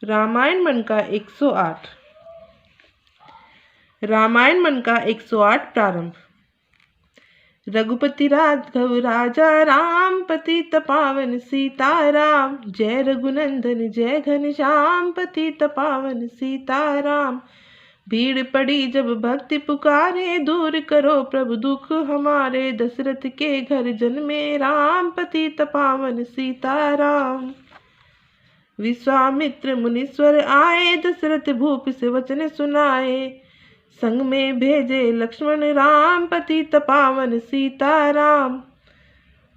रामायण मन का 108। रामायण मन का 108 प्रारंभ। रघुपति राघव राजा राम, पतित पावन सीताराम। जय रघुनंदन जय घनश्याम, पतित पावन सीताराम। भीड़ पड़ी जब भक्ति पुकारे, दूर करो प्रभु दुख हमारे। दशरथ के घर जन्मे राम, पतित पावन सीताराम। विश्वामित्र मुनीश्वर आए, दशरथ भूप से वचन सुनाए। संग में भेजे लक्ष्मण राम, पतित पावन सीताराम।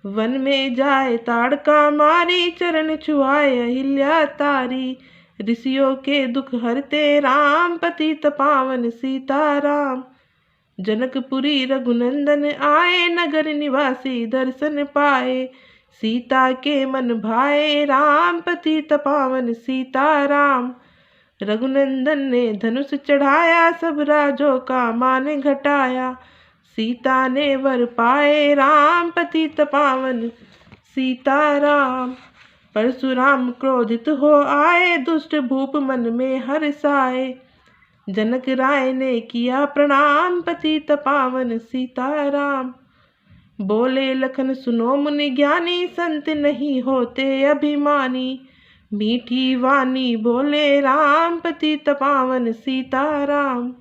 वन में जाए ताड़का मारी, चरण छुआए अहिल्या तारी। ऋषियों के दुख हरते राम, पतित पावन सीताराम। जनकपुरी रघुनंदन आए, नगर निवासी दर्शन पाए। सीता के मन भाए राम, पतित पावन सीताराम। रघुनंदन ने धनुष चढ़ाया, सब राजों का मान घटाया। सीता ने वर पाए राम, पतित पावन सीताराम। परशुराम क्रोधित हो आए, दुष्ट भूप मन में हर्षाए। जनक राय ने किया प्रणाम, पतित पावन सीताराम। बोले लखन सुनो मुनि ज्ञानी, संत नहीं होते अभिमानी। मीठी वाणी बोले राम, पतित पावन सीताराम।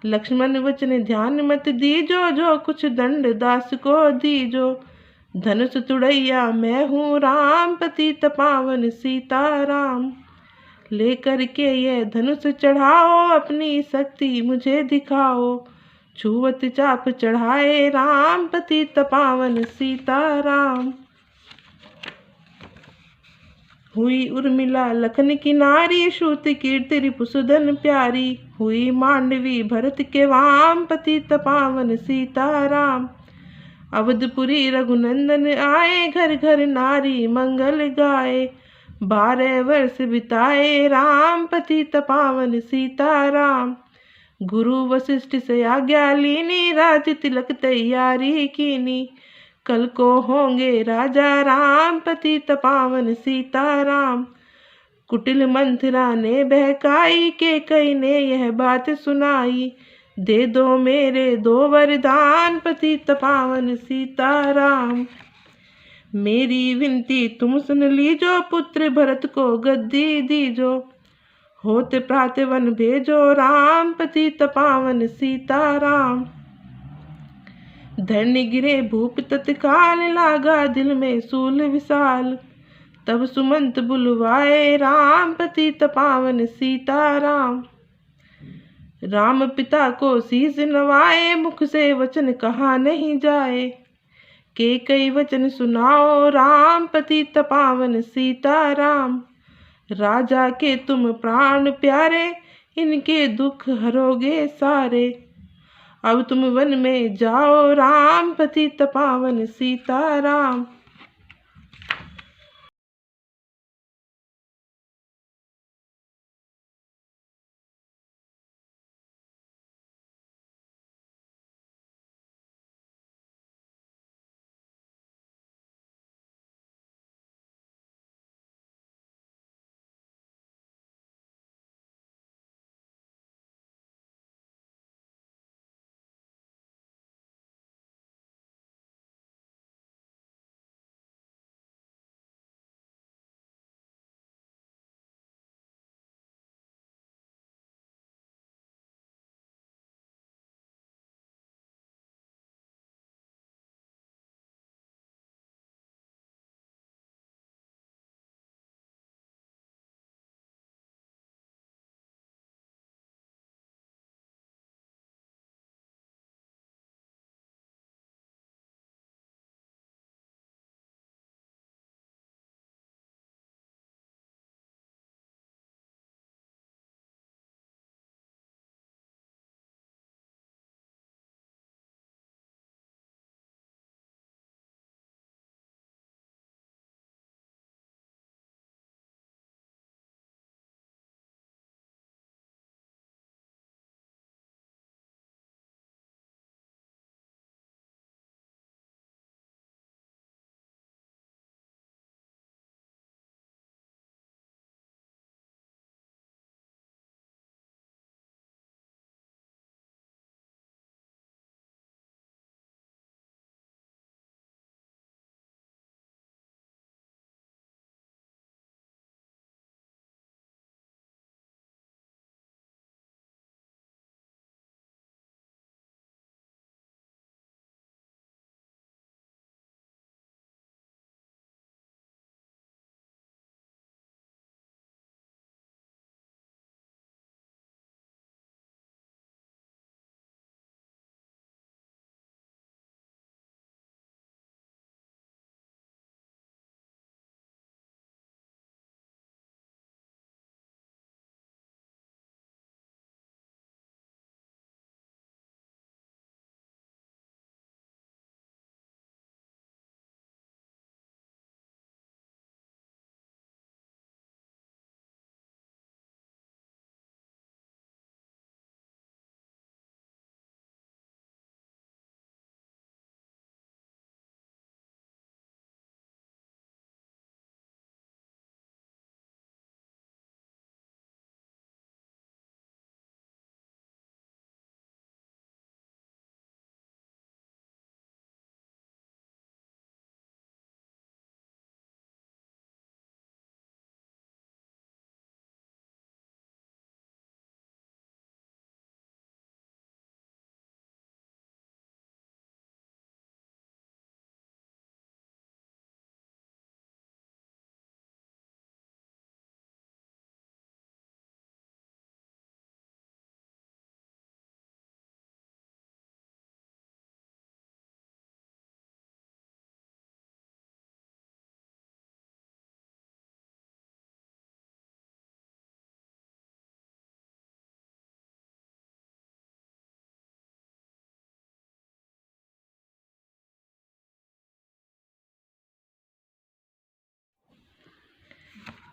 लक्ष्मण वचन ध्यान मत दीजो, जो कुछ दंड दास को दीजो। धनुष तुड़ैया मैं हूँ राम, पतित पावन सीताराम। लेकर के यह धनुष चढ़ाओ, अपनी शक्ति मुझे दिखाओ। छुवत चाप चढ़ाए राम, पतित पावन सीताराम। हुई उर्मिला लखन की नारी, श्रुत कीर्ति रिपुसुधन प्यारी। हुई मांडवी भरत के वाम, पतित पावन सीताराम। अवधपुरी रघुनंदन आए, घर घर नारी मंगल गाए। 12 वर्ष बिताए राम, पतित पावन सीताराम। गुरु वशिष्ठ से आज्ञा लीनी, राज तिलक तैयारी कीनी। कल को होंगे राजा राम, पतित पावन सीताराम। कुटिल मंथरा ने बहकाई, केकई ने यह बात सुनाई। दे दो मेरे 2 वरदान, पतित पावन सीताराम। मेरी विनती तुम सुन लीजो, पुत्र भरत को गद्दी दीजो। होते प्रातः वन भेजो राम, पतित पावन सीताराम। धरणी गिरे भूप तत्काल, लागा दिल में सूल विशाल। तब सुमंत बुलवाए राम, पतित पावन सीताराम। राम पिता को शीस नवाए, मुख से वचन कहा नहीं जाए। के कई वचन सुनाओ राम, पतित पावन सीताराम। राजा के तुम प्राण प्यारे, इनके दुख हरोगे सारे। अब तुम वन में जाओ राम, पतित पावन सीताराम।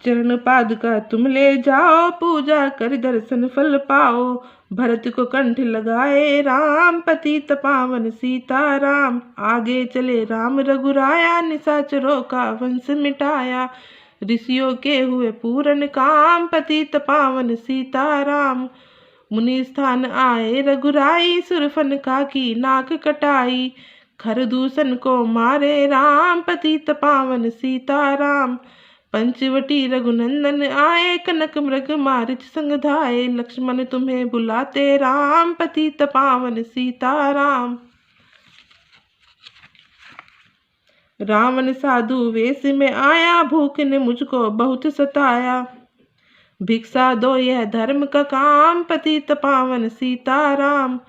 चरण पादुका तुम ले जाओ, पूजा कर दर्शन फल पाओ। भरत को कंठ लगाए राम, पतित पावन सीताराम। आगे चले राम रघुराया, निशाचरों का वंश मिटाया। ऋषियों के हुए पूरन काम, पतित पावन सीताराम। मुनि स्थान आए रघुराई, सुरफनका की नाक कटाई। खरदूषण को मारे राम, पतित पावन सीताराम। पंचवटी रघुनंदन आए, कनक मृग मारिच संग धाये। लक्ष्मण तुम्हें बुलाते राम, पतित पावन सीताराम। रावण साधु वेश में आया, भूख ने मुझको बहुत सताया। भिक्षा दो यह धर्म का काम, पतित पावन सीताराम।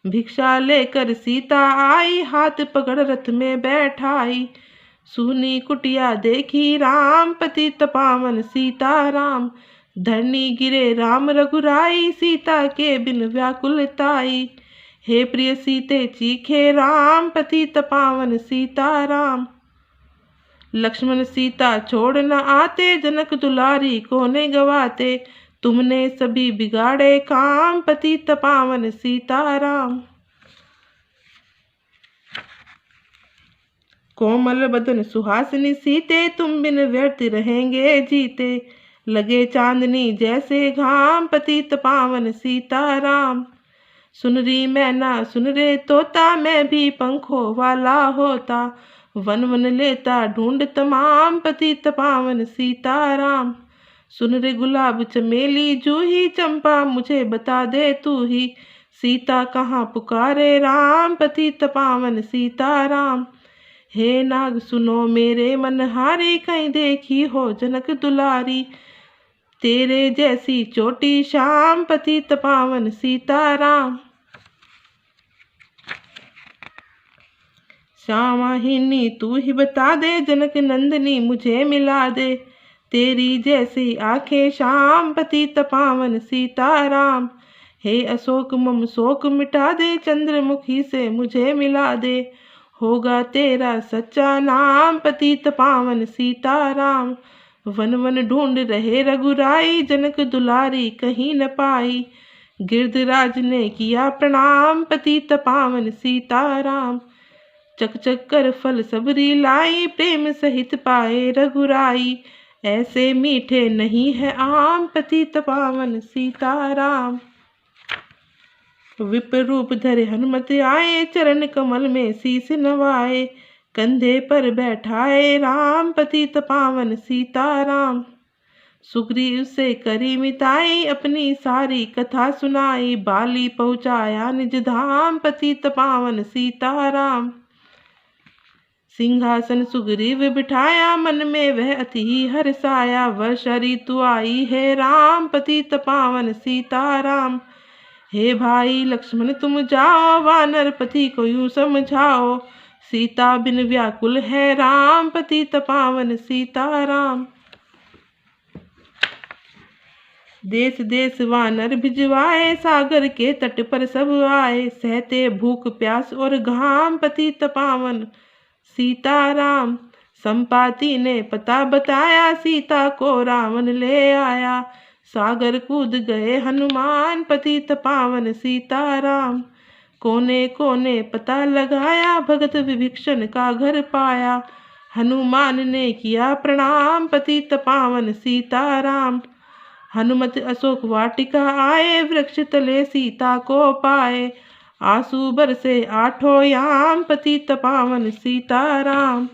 भिक्षा लेकर सीता आई, हाथ पकड़ रथ में बैठाई। सुनी कुटिया देखी राम, पतित पावन सीताराम। धरनी गिरे राम रघुराई, सीता के बिन व्याकुलताई। हे प्रिय सीते चीखे राम, पतित पावन सीताराम। लक्ष्मण सीता छोड़ न आते, जनक दुलारी को ने गवाते। तुमने सभी बिगाड़े काम, पतित पावन सीताराम। कोमल बदन सुहासिनी सीते, तुम बिन व्यर्थ रहेंगे जीते। लगे चांदनी जैसे घाम, पतित पावन सीताराम। सुन री मैना सुन रे तोता, मैं भी पंखों वाला होता। वन वन लेता ढूंढ तमाम, पतित पावन सीताराम। सुन रे गुलाब चमेली जूही, चंपा मुझे बता दे तू ही। सीता कहाँ पुकारे राम, पतित पावन सीताराम। हे नाग सुनो मेरे मनहारी, कहीं देखी हो जनक दुलारी। तेरे जैसी चोटी शाम, पतित पावन सीताराम। श्यामाहिनी तू ही बता दे, जनक नंदनी मुझे मिला दे। तेरी जैसी आंखें श्याम, पतित पावन सीताराम। हे अशोक मम शोक मिटा दे, चंद्रमुखी से मुझे मिला दे। होगा तेरा सच्चा नाम, पतित पावन सीताराम। वन वन ढूंढ रहे रघुराई, जनक दुलारी कहीं न पाई। गिरधराज ने किया प्रणाम, पतित पावन सीताराम। चक चक कर फल सबरी लाई, प्रेम सहित पाए रघुराई। ऐसे मीठे नहीं है आम, पतित पावन सीताराम। विप्र रूप धरे हनुमत आए, चरण कमल में शीस नवाए। कंधे पर बैठाए राम, पतित पावन सीताराम। सुग्रीव से करी मिताई, अपनी सारी कथा सुनाई। बाली पहुँचाया निज धाम, पतित पावन सीताराम। सिंहासन सुग्रीव बिठाया, मन में वह अति हर्षाया। वर्षा ऋतु आई है राम, पतित पावन सीताराम। हे भाई लक्ष्मण तुम जाओ, वानर पति को यूं समझाओ। सीता बिन व्याकुल है राम, पतित पावन सीताराम। देश देश वानर भिजवाए, सागर के तट पर सब आए। सहते भूख प्यास और घाम, पतित पावन सीताराम। संपाति ने पता बताया, सीता को रावण ले आया। सागर कूद गए हनुमान, पतित पावन सीताराम। कोने कोने पता लगाया, भगत विभीषण का घर पाया। हनुमान ने किया प्रणाम, पतित पावन सीताराम। हनुमत अशोक वाटिका आए, वृक्ष तले सीता को पाए। आंसू बरसे आठों याम, पतित पावन सीताराम।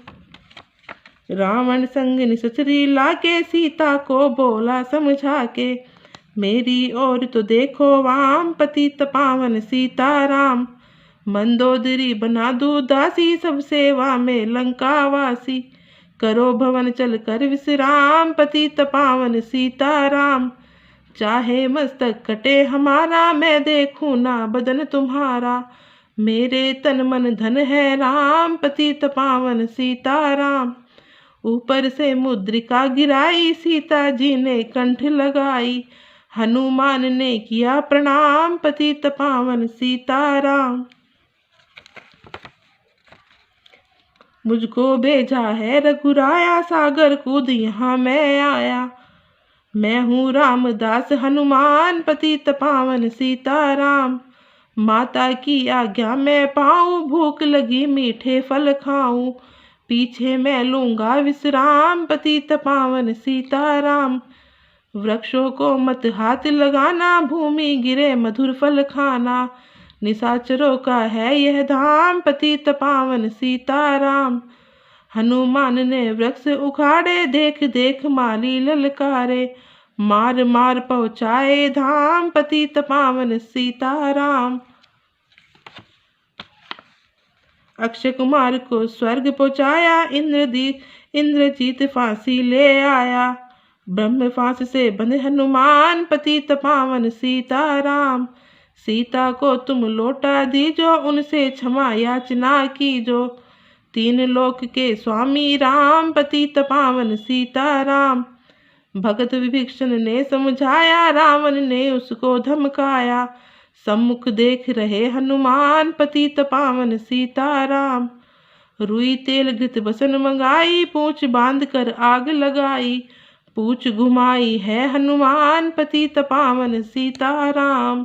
रावण संग निसचरी लाके, सीता को बोला समझा के। मेरी ओर तो देखो वाम, पतित पावन सीताराम। मंदोदरी बना दूं दासी, सब सेवा में लंकावासी। करो भवन चल कर विश्राम, पतित पावन सीताराम। चाहे मस्तक कटे हमारा, मैं देखूं ना बदन तुम्हारा। मेरे तन मन धन है राम, पतित पावन सीताराम। ऊपर से मुद्रिका गिराई, सीता जी ने कंठ लगाई। हनुमान ने किया प्रणाम, पतित पावन सीताराम। मुझको भेजा है रघुराया, सागर कूद यहाँ मैं आया। मैं हूँ रामदास हनुमान पतित पावन सीताराम। माता की आज्ञा मैं पाऊँ, भूख लगी मीठे फल खाऊं। पीछे मैं लूंगा विश्राम पतित पावन सीताराम। वृक्षों को मत हाथ लगाना, भूमि गिरे मधुर फल खाना। निशाचरों का है यह धाम पतित पावन सीताराम। हनुमान ने वृक्ष उखाड़े, देख देख माली ललकारे। मार मार पहुँचाए धाम पतित पावन सीताराम। अक्षय कुमार को स्वर्ग पहुँचाया, इंद्रजीत फांसी ले आया। ब्रह्म फांस से बंधे हनुमान पतित पावन सीताराम। सीता को तुम लौटा दीजो, उनसे क्षमा याचना कीजो। तीन लोक के स्वामी राम पतित पावन सीताराम। भगत विभीषण ने समझाया, रावण ने उसको धमकाया। सम्मुख देख रहे हनुमान पतित पावन सीताराम। रुई तेल घृत बसन मंगाई, पूंछ बांध कर आग लगाई। पूंछ घुमाई है हनुमान पतित पावन सीताराम।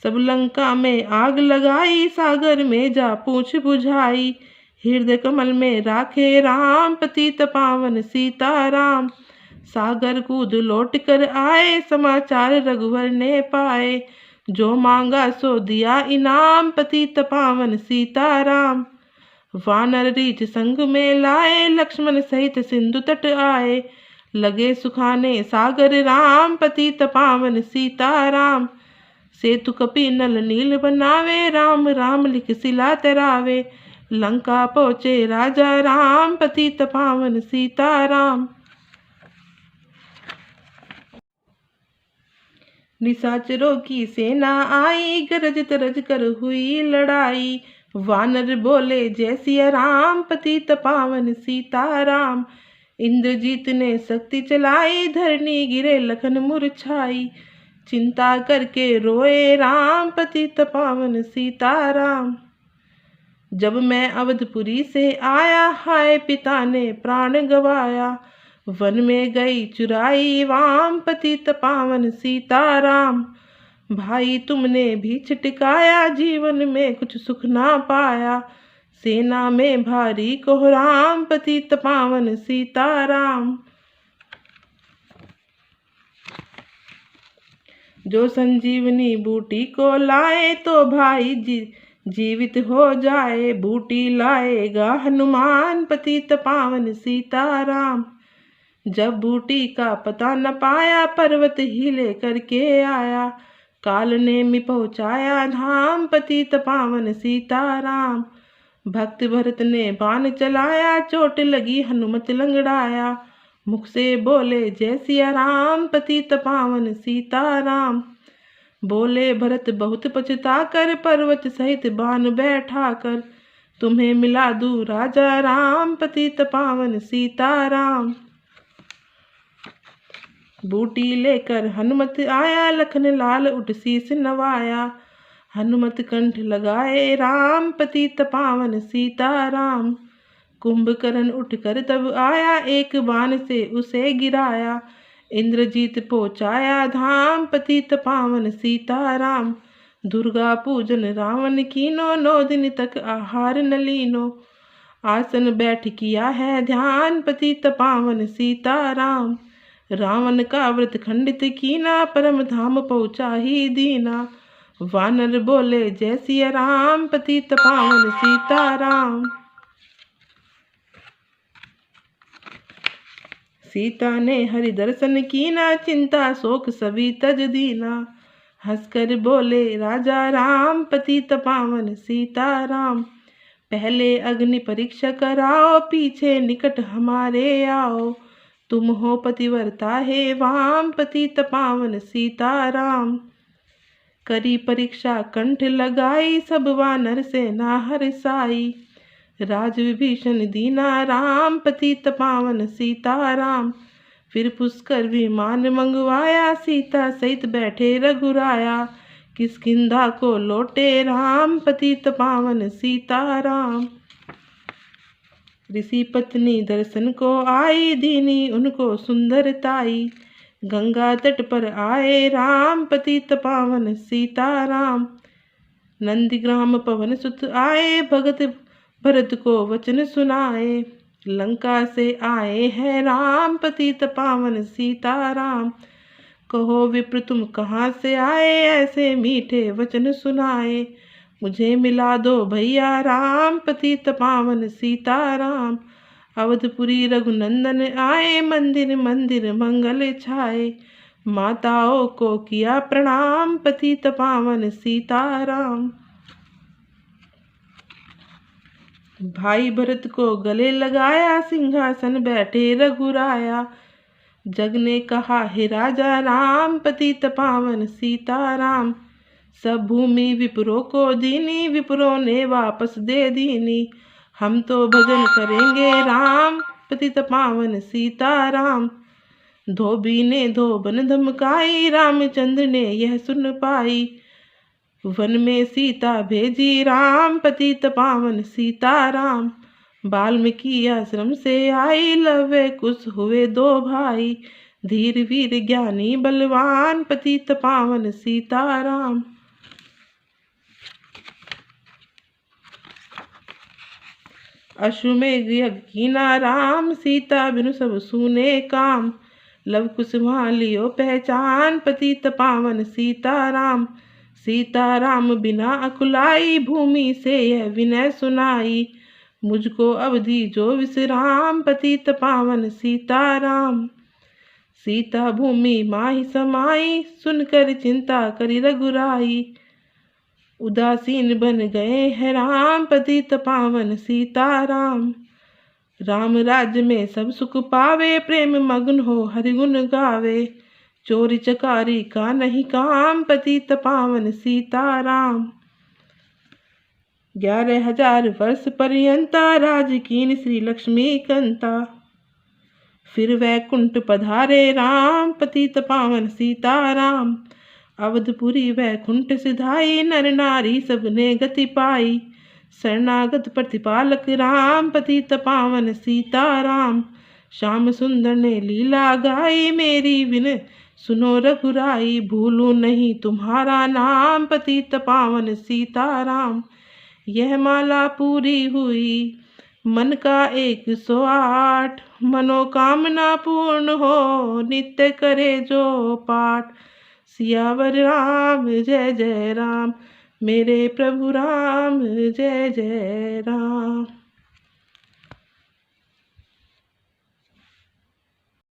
सब लंका में आग लगाई, सागर में जा पूंछ बुझाई। हृदय कमल में राखे राम पतित पावन सीताराम। सागर कूद लौट कर आए, समाचार रघुवर ने पाए। जो मांगा सो दिया इनाम पतित पावन सीताराम। वानर रीछ संग में लाए, लक्ष्मण सहित सिंधु तट आए। लगे सुखाने सागर राम पतित पावन सीताराम। सेतु कपि नल नील बनावे, राम राम लिख सिला तरावे। लंका पहुँचे राजा राम पतित पावन सीताराम। निशाचरों की सेना आई, गरज तरज कर हुई लड़ाई। वानर बोले जय सिया राम पतित पावन सीताराम। इंद्रजीत ने शक्ति चलाई, धरनी गिरे लखन मुरझाई। चिंता करके रोए राम पतित पावन सीताराम। जब मैं अवधपुरी से आया, हाय पिता ने प्राण गवाया। वन में गई चुराई वाम पतित पावन सीताराम। भाई तुमने भी छिटकाया, जीवन में कुछ सुख ना पाया। सेना में भारी कोहराम पतित पावन सीताराम। जो संजीवनी बूटी को लाए, तो भाई जीवित हो जाए। बूटी लाएगा हनुमान पतित पावन सीताराम। जब बूटी का पता न पाया, पर्वत ही लेकर के आया। काल ने मी पहुँचाया धाम पतित पावन सीताराम। भक्त भरत ने बाण चलाया, चोट लगी हनुमत लंगड़ाया। मुख से बोले जय सिया राम पतित पावन सीताराम। बोले भरत बहुत पछता कर, पर्वत सहित बाण बैठा कर। तुम्हें मिला दूं राजा राम पतित पावन सीताराम। बूटी लेकर हनुमत आया, लखन लाल उठ शीस नवाया। हनुमत कंठ लगाए राम पतित पावन सीताराम। कुंभकर्ण उठकर तब आया, एक बाण से उसे गिराया। इंद्रजीत पहुँचाया धाम पतित पावन सीताराम। दुर्गा पूजन रावण कीनो, 9 दिन तक आहार न लीनो। आसन बैठ किया है ध्यान पतित पावन सीताराम। रावण का व्रत खंडित कीना, परम धाम पहुँचा ही दीना। वानर बोले जय सिया राम पतित पावन सीताराम। सीता ने हरि दर्शन कीना, चिंता शोक सभी तज दीना। हंसकर बोले राजा राम पतित पावन सीताराम। पहले अग्नि परीक्षा कराओ, पीछे निकट हमारे आओ। तुम हो पतिव्रता हे वाम पतित पावन सीताराम। करी परीक्षा कंठ लगाई, सब वानर सेना हर्षाई। राज विभीषण दीना राम पतित पावन सीताराम। फिर पुष्कर विमान मंगवाया, सीता सहित बैठे रघुराया। किष्किंधा को लौटे राम पतित पावन सीताराम। ऋषि पत्नी दर्शन को आई, दीनी उनको सुंदरताई। गंगा तट पर आए राम, पतित पावन सीताराम। नंदीग्राम पवन सुत आए, भगत भरत को वचन सुनाए। लंका से आए हैं राम, पतित पावन सीताराम। कहो विप्र तुम कहाँ से आए, ऐसे मीठे वचन सुनाए। मुझे मिला दो भैया राम, पतित पावन सीताराम। अवधपुरी रघुनंदन आए, मंदिर मंदिर मंगल छाए। माताओं को किया प्रणाम, पतित पावन सीताराम। भाई भरत को गले लगाया, सिंहासन बैठे रघुराया। जग ने कहा हे राजा राम, पतित पावन सीताराम। सब भूमि विप्रों को दीनी, विप्रों ने वापस दे दीनी। हम तो भजन करेंगे राम, पतित पावन सीताराम। धोबी ने धोबन धमकाई, रामचंद्र ने यह सुन पाई। वन में सीता भेजी राम, पतित पावन सीताराम। वाल्मीकि आश्रम से आई, लवे कुश हुए दो भाई। धीर वीर ज्ञानी बलवान, पतित पावन सीताराम। अश्वमेघ यज्ञ कीना राम, सीता बिनु सब सूने काम। लव कुश लियो पहचान, पतित पावन सीताराम। सीताराम बिना अकुलाई, भूमि से यह विनय सुनाई। मुझको अवधि जो विश्राम, पतित पावन सीताराम। सीता भूमि माही समाई, सुनकर चिंता करी रघुराई। उदासीन बन गए हैं राम, पतित पावन सीताराम। राम राज्य में सब सुख पावे, प्रेम मग्न हो हरि गुण गावे। चोरी चकारी का नहीं काम, पतित पावन सीताराम। 11,000 वर्ष पर्यंता, राज कीन श्री लक्ष्मी कंता। फिर वैकुंठ पधारे राम, पतित पावन सीताराम। अवधपुरी वैकुंठ सिधाई, नर नारी सबने गति पाई। शरणागत प्रतिपालक राम, पतित पावन सीताराम। श्याम सुंदर ने लीला गाई, मेरी विन सुनो रघुराई। भूलूं नहीं तुम्हारा नाम, पतित पावन सीताराम। यह माला पूरी हुई मन का 108, मनोकामना पूर्ण हो नित्य करे जो पाठ। सियावर राम जय जय राम, मेरे प्रभु राम जय जय राम।